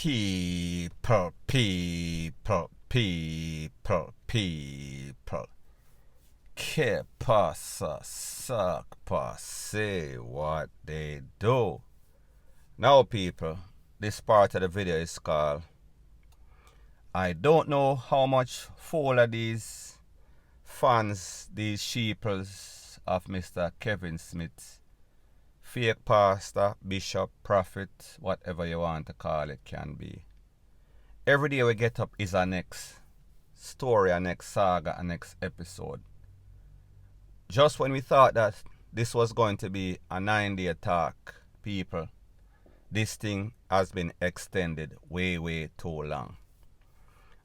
People. Que pasa, suck, say what they do. Now, people, this part of the video is called I don't know how much full of these fans, these sheeples of Mr. Kevin Smith, fake pastor, bishop, prophet, whatever you want to call it can be. Every day we get up is our next story, our next saga, our next episode. Just when we thought that this was going to be a 9-day talk, people, this thing has been extended way too long.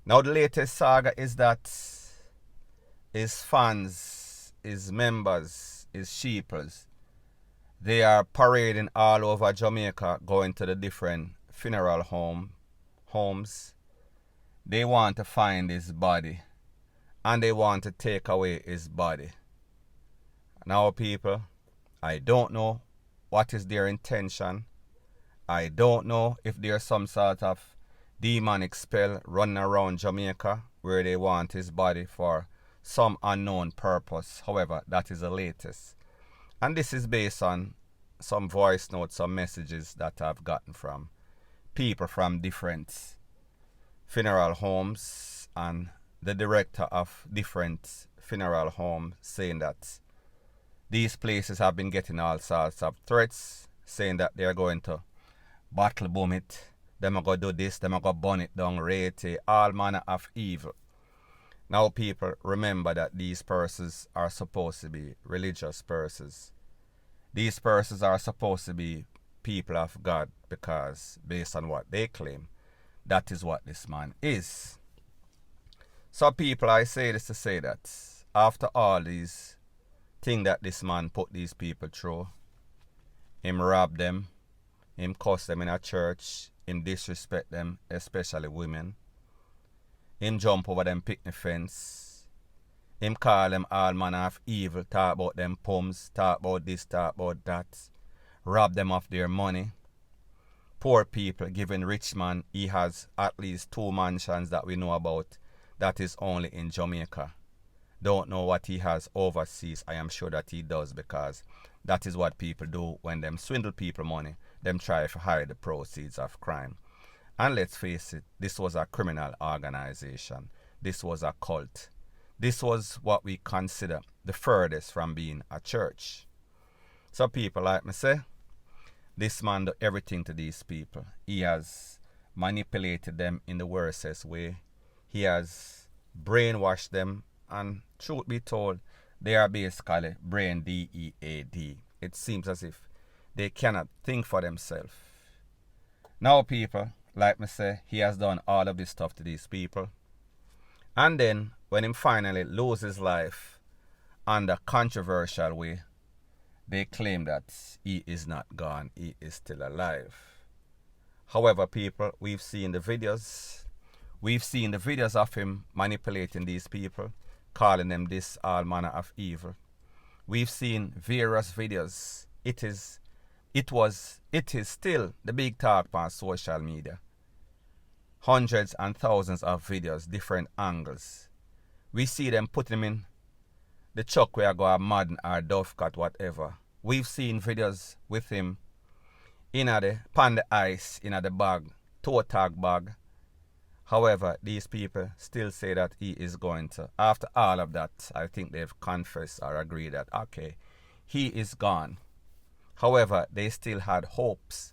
Now the latest saga is that his fans, his members, his sheeples, they are parading all over Jamaica, going to the different funeral homes. They want to find his body and they want to take away his body. Now, people, I don't know what is their intention. I don't know if there's some sort of demonic spell running around Jamaica where they want his body for some unknown purpose. However, that is the latest. And this is based on some voice notes, some messages that I've gotten from people from different funeral homes and the director of different funeral homes saying that these places have been getting all sorts of threats, saying that they're going to battle boom it, them are going to do this, them are going to burn it down, rate it, all manner of evil. Now, people, remember that these persons are supposed to be religious persons. These persons are supposed to be people of God because, based on what they claim, that is what this man is. So, people, I say this to say that after all these things that this man put these people through, him rob them, him cuss them in a church, him disrespect them, especially women, him jump over them picnic fence, him call them all manner of evil, talk about them poems, talk about this, talk about that, rob them of their money. Poor people giving rich man, he has at least 2 mansions that we know about, that is only in Jamaica. Don't know what he has overseas. I am sure that he does, because that is what people do when them swindle people money. Them try to hide the proceeds of crime. And let's face it, this was a criminal organization. This was a cult. This was what we consider the furthest from being a church. So people, like me say, this man do everything to these people. He has manipulated them in the worstest way. He has brainwashed them, and truth be told, they are basically brain dead. It seems as if they cannot think for themselves. Now, people, like me say, he has done all of this stuff to these people. And then, when he finally loses life under controversial way, they claim that he is not gone, he is still alive. However, people, we've seen the videos. We've seen the videos of him manipulating these people, calling them this all manner of evil. We've seen various videos. It is still the big talk on social media. Hundreds and thousands of videos, different angles. We see them putting him in the truck where I go a Madden or Dovecot, whatever. We've seen videos with him in the pan the ice, in the bag, toe tag bag. However, these people still say that he is going to. After all of that, I think they've confessed or agreed that, okay, he is gone. However, they still had hopes.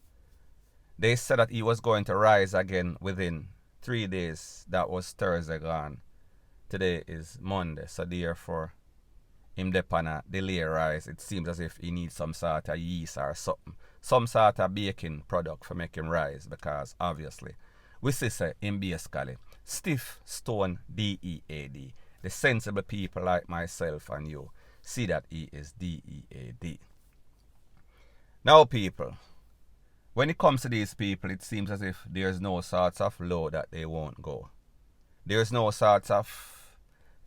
They said that he was going to rise again within 3 days. That was Thursday gone. Today is Monday, so therefore, him depend on a delay rise. It seems as if he needs some sort of yeast or something, some sort of baking product for make him rise, because obviously, we see say him basically stiff stone dead. The sensible people like myself and you see that he is dead. Now, people, when it comes to these people, it seems as if there's no sorts of law that they won't go. There's no sorts of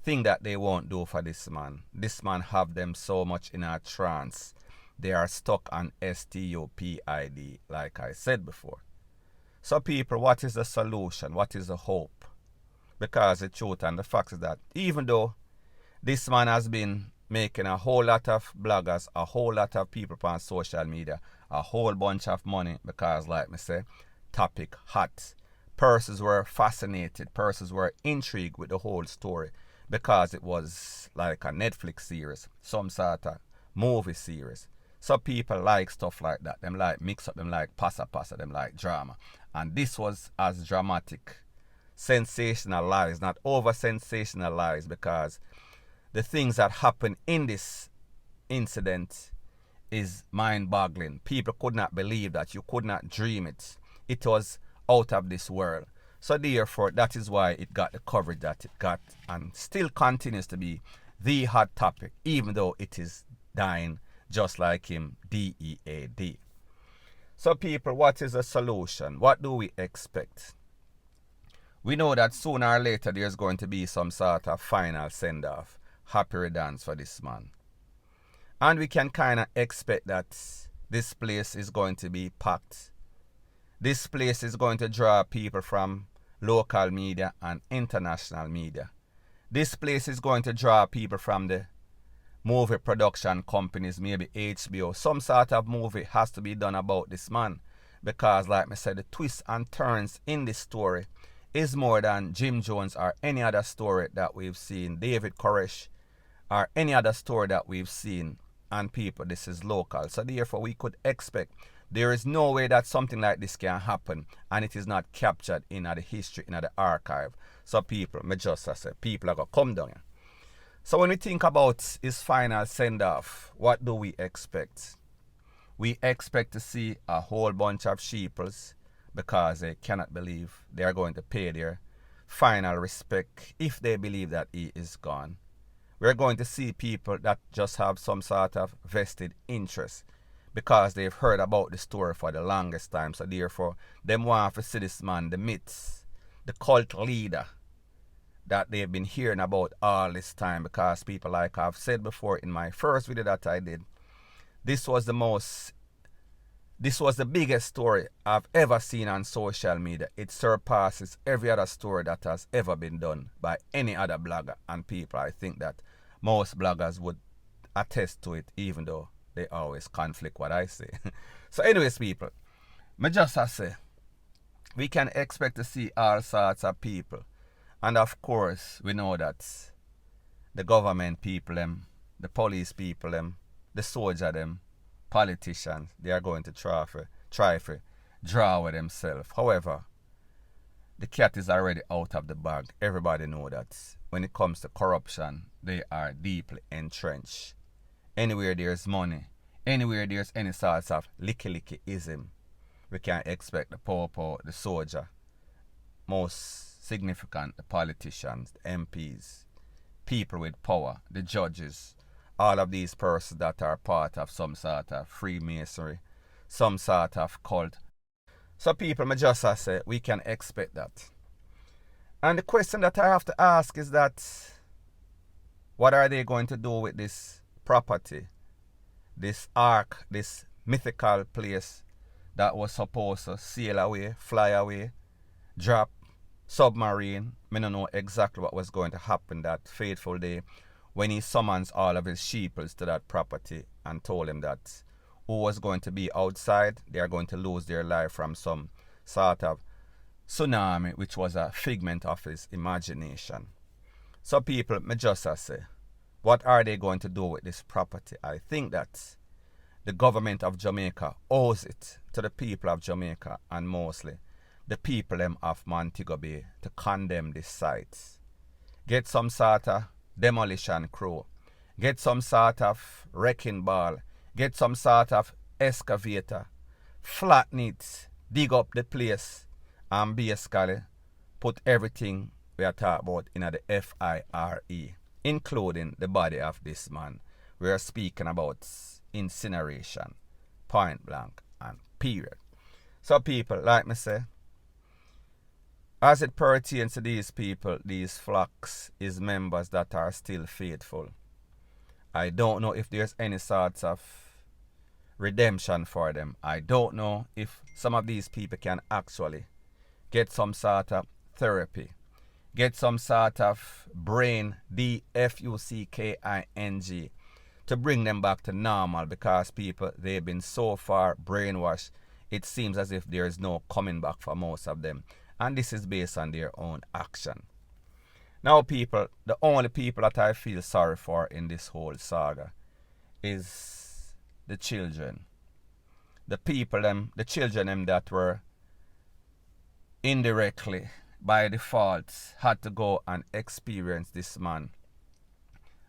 thing that they won't do for this man. This man have them so much in a trance. They are stuck on stupid, like I said before. So people, what is the solution? What is the hope? Because the truth and the fact is that even though this man has been making a whole lot of bloggers, a whole lot of people on social media, a whole bunch of money because, like me say, topic hot. Persons were fascinated, persons were intrigued with the whole story because it was like a Netflix series, some sort of movie series. So people like stuff like that. Them like mix up, them like passa, them like drama. And this was as dramatic, sensationalized, not over sensationalized, because the things that happened in this incident is mind-boggling. People could not believe that. You could not dream it. It was out of this world. So therefore, that is why it got the coverage that it got, and still continues to be the hot topic, even though it is dying just like him, DEAD. So people, what is the solution? What do we expect? We know that sooner or later there's going to be some sort of final send-off, happy riddance for this man. And we can kind of expect that this place is going to be packed. This place is going to draw people from local media and international media. This place is going to draw people from the movie production companies, maybe HBO. Some sort of movie has to be done about this man. Because, like I said, the twists and turns in this story is more than Jim Jones or any other story that we've seen, David Koresh, or any other story that we've seen. And people, this is local. So therefore, we could expect there is no way that something like this can happen and it is not captured in the history, in the archive. So people, me just say, people are going to come down here. So when we think about his final send-off, what do we expect? We expect to see a whole bunch of sheeples because they cannot believe they are going to pay their final respect if they believe that he is gone. We're going to see people that just have some sort of vested interest because they've heard about the story for the longest time. So therefore, them want to see this man, the myths, the cult leader that they've been hearing about all this time, because people, like I've said before in my first video that I did, this was the biggest story I've ever seen on social media. It surpasses every other story that has ever been done by any other blogger. And people, I think that most bloggers would attest to it, even though they always conflict what I say. So anyways, people, me just say, we can expect to see all sorts of people. And of course, we know that the government people, the police people, the soldier, politicians, they are going to try for draw with themselves. However, the cat is already out of the bag. Everybody know that when it comes to corruption, they are deeply entrenched. Anywhere there's money, anywhere there's any sorts of licky-licky-ism, we can expect the popo, the soldier, most significant, the politicians, the MPs, people with power, the judges, all of these persons that are part of some sort of Freemasonry, some sort of cult. So people, me just say, we can expect that. And the question that I have to ask is that, what are they going to do with this property, this ark, this mythical place that was supposed to sail away, fly away, drop, submarine? I don't know exactly what was going to happen that fateful day when he summons all of his sheeples to that property and told him that who was going to be outside, they are going to lose their life from some sort of tsunami, which was a figment of his imagination. So people, me just say, what are they going to do with this property? I think that the government of Jamaica owes it to the people of Jamaica, and mostly the people of Montego Bay, to condemn this site. Get some sort of demolition crew. Get some sort of wrecking ball. Get some sort of excavator. Flatten it. Dig up the place. And basically put everything we are talking about in the FIRE, including the body of this man. We are speaking about incineration. Point blank and period. So people, like me say, as it pertains to these people, these flocks, his members that are still faithful, I don't know if there's any sorts of redemption for them. I don't know if some of these people can actually get some sort of therapy, get some sort of brain, DFUCKING, to bring them back to normal, because people, they've been so far brainwashed, it seems as if there is no coming back for most of them. And this is based on their own action. Now people, the only people that I feel sorry for in this whole saga is the children. The people, the children that were indirectly, by default, had to go and experience this man.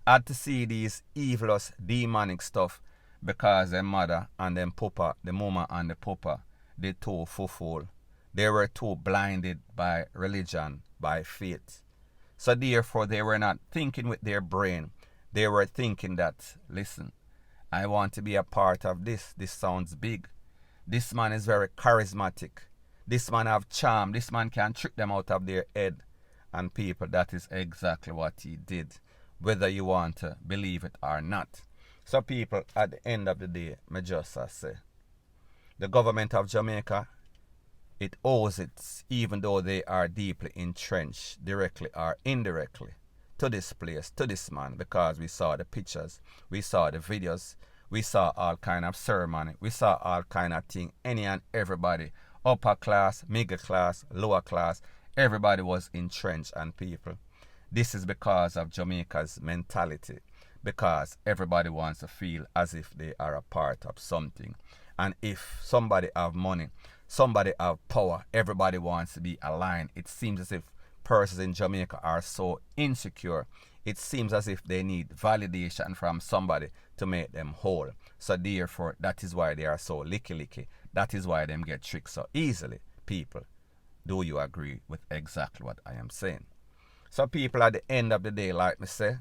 Had to see these evilous, demonic stuff, because their mother and them papa, the mama and the papa, they too full. They were too blinded by religion, by faith. So therefore, they were not thinking with their brain. They were thinking that, listen, I want to be a part of this. This sounds big. This man is very charismatic. This man have charm. This man can trick them out of their head. And people, that is exactly what he did, whether you want to believe it or not. So people, at the end of the day, me just say, the government of Jamaica, it owes it, even though they are deeply entrenched, directly or indirectly, to this place, to this man, because we saw the pictures, we saw the videos, we saw all kind of ceremony, we saw all kind of thing, any and everybody, upper class, middle class, lower class, everybody was entrenched. And people, this is because of Jamaica's mentality, because everybody wants to feel as if they are a part of something. And if somebody have money, somebody have power, everybody wants to be aligned. It seems as if persons in Jamaica are so insecure. It seems as if they need validation from somebody to make them whole. So therefore, that is why they are so licky. That is why them get tricked so easily. People, do you agree with exactly what I am saying? So people, at the end of the day, like me say,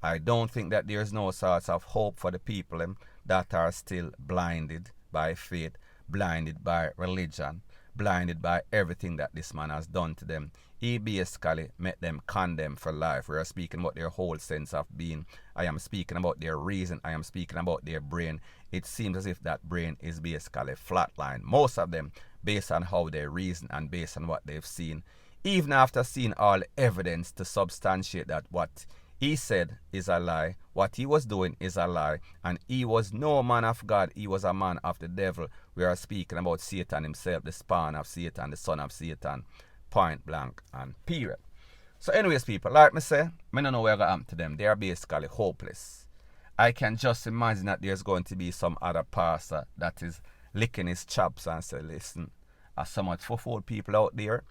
I don't think that there's no sort of hope for the people that are still blinded by faith, blinded by religion, blinded by everything that this man has done to them. He basically made them condemned for life. We are speaking about their whole sense of being. I am speaking about their reason. I am speaking about their brain. It seems as if that brain is basically flatline. Most of them, based on how they reason and based on what they've seen. Even after seeing all the evidence to substantiate that what he said is a lie, what he was doing is a lie, and he was no man of God, he was a man of the devil. We are speaking about Satan himself, the spawn of Satan, the son of Satan, point blank and period. So anyways, people, like me say, I don't know where going to happen to them. They are basically hopeless. I can just imagine that there's going to be some other pastor that is licking his chops and say, listen, there's so much football people out there.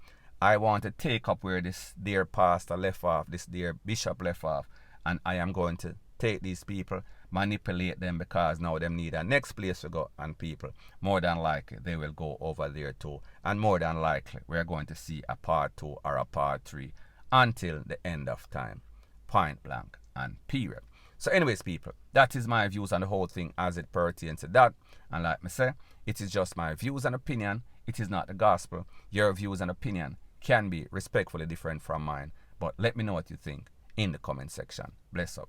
I want to take up where this dear pastor left off, this dear bishop left off, and I am going to take these people, manipulate them, because now them need a next place to go. And people, more than likely, they will go over there too. And more than likely, we're going to see a part 2 or a part 3 until the end of time. Point blank and period. So anyways, people, that is my views on the whole thing as it pertains to that. And like me say, it is just my views and opinion. It is not the gospel. Your views and opinion can be respectfully different from mine. But let me know what you think in the comment section. Bless up.